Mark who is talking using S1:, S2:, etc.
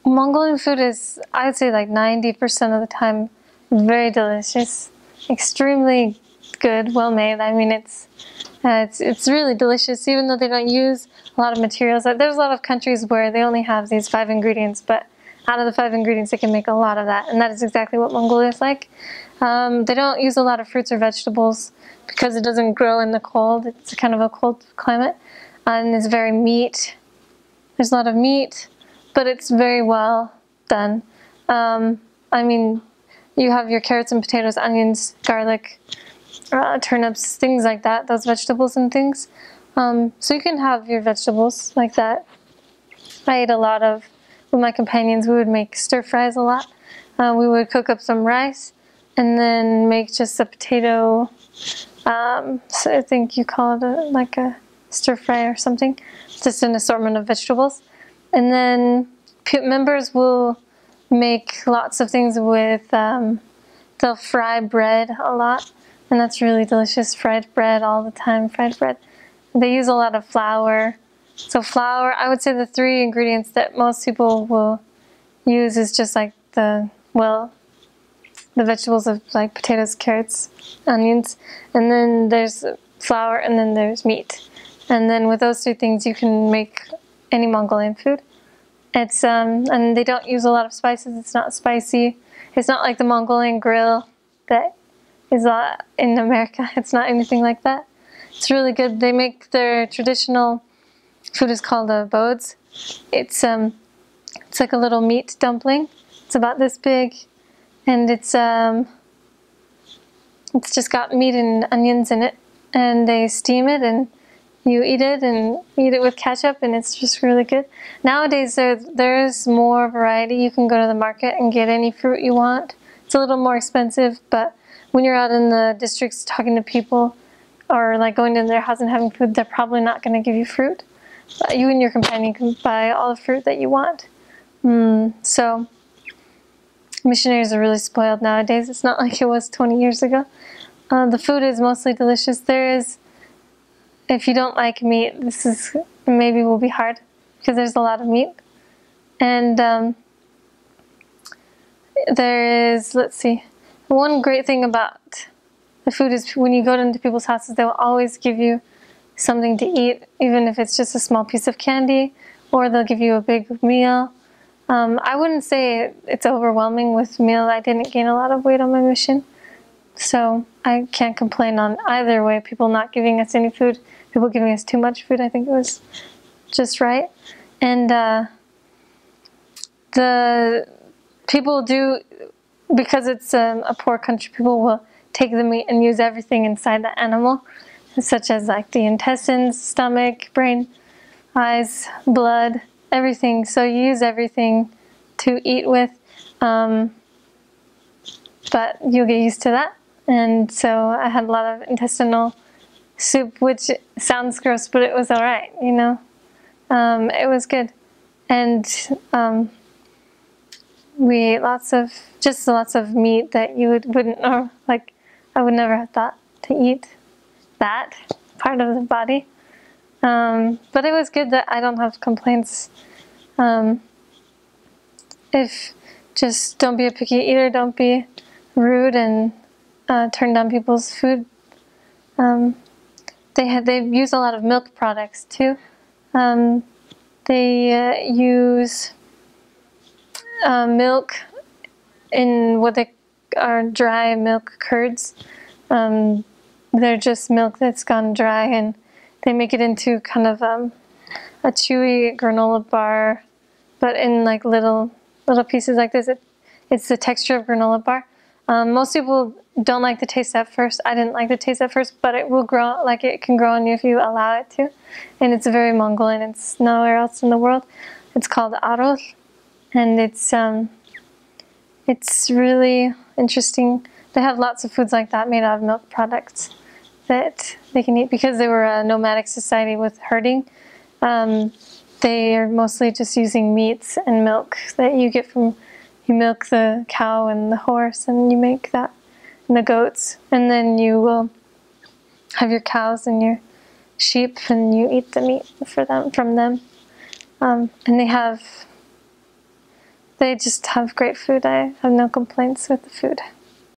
S1: Mongolian food is, I would say, like 90% of the time very delicious, extremely good, well made. I mean, it's really delicious, even though they don't use a lot of materials. There's a lot of countries where they only have these 5 ingredients, but out of the 5 ingredients, they can make a lot of that, and that is exactly what Mongolia is like. They don't use a lot of fruits or vegetables because it doesn't grow in the cold. It's kind of a cold climate, and it's very meat. There's a lot of meat, but it's very well done. I mean, you have your carrots and potatoes, onions, garlic, turnips, things like that, those vegetables and things. So you can have your vegetables like that. I ate a lot of, with my companions, we would make stir fries a lot. We would cook up some rice and then make just a potato, so I think you call it like a stir fry or something, just an assortment of vegetables. And then members will make lots of things with, they'll fry bread a lot, and that's really delicious. Fried bread all the time, fried bread. They use a lot of flour. So flour, I would say the 3 ingredients that most people will use is just like the vegetables of like potatoes, carrots, onions, and then there's flour, and then there's meat. And then with those 3 things you can make any Mongolian food. It's and they don't use a lot of spices. It's not spicy. It's not like the Mongolian grill that is in America. It's not anything like that. It's really good. They make their traditional food is called bodes. It's like a little meat dumpling. It's about this big, and it's just got meat and onions in it, and they steam it and you eat it with ketchup, and it's just really good. Nowadays there's more variety. You can go to the market and get any fruit you want. It's a little more expensive, but when you're out in the districts talking to people or like going to their house and having food, they're probably not going to give you fruit. You and your companion can buy all the fruit that you want. So missionaries are really spoiled nowadays. It's not like it was 20 years ago. The food is mostly delicious. If you don't like meat, this maybe will be hard because there's a lot of meat. And there is, let's see, one great thing about the food is when you go into people's houses, they will always give you something to eat, even if it's just a small piece of candy, or they'll give you a big meal. I wouldn't say it's overwhelming with meal. I didn't gain a lot of weight on my mission, so I can't complain on either way. People not giving us any food, people giving us too much food. I think it was just right. And the people do, because it's a poor country, people will take the meat and use everything inside the animal, such as like the intestines, stomach, brain, eyes, blood, everything. So you use everything to eat with, but you'll get used to that. And so I had a lot of intestinal soup, which sounds gross, but it was all right, you know. It was good. And we ate lots of meat that you wouldn't, or like I would never have thought to eat that part of the body. But it was good that I don't have complaints. Just don't be a picky eater, don't be rude and turn down people's food. They use a lot of milk products too. They use milk in what they are dry milk curds. They're just milk that's gone dry, and they make it into kind of a chewy granola bar, but in like little pieces like this. It's the texture of granola bar. Most people don't like the taste at first. I didn't like the taste at first, but it will grow, like it can grow on you if you allow it to. And it's very Mongolian. It's nowhere else in the world. It's called arroz, and it's really interesting. They have lots of foods like that made out of milk products that they can eat because they were a nomadic society with herding. They are mostly just using meats and milk that you get from, you milk the cow and the horse, and you make that, and the goats, and then you will have your cows and your sheep, and you eat the meat from them. And they have they just have great food. I have no complaints with the food.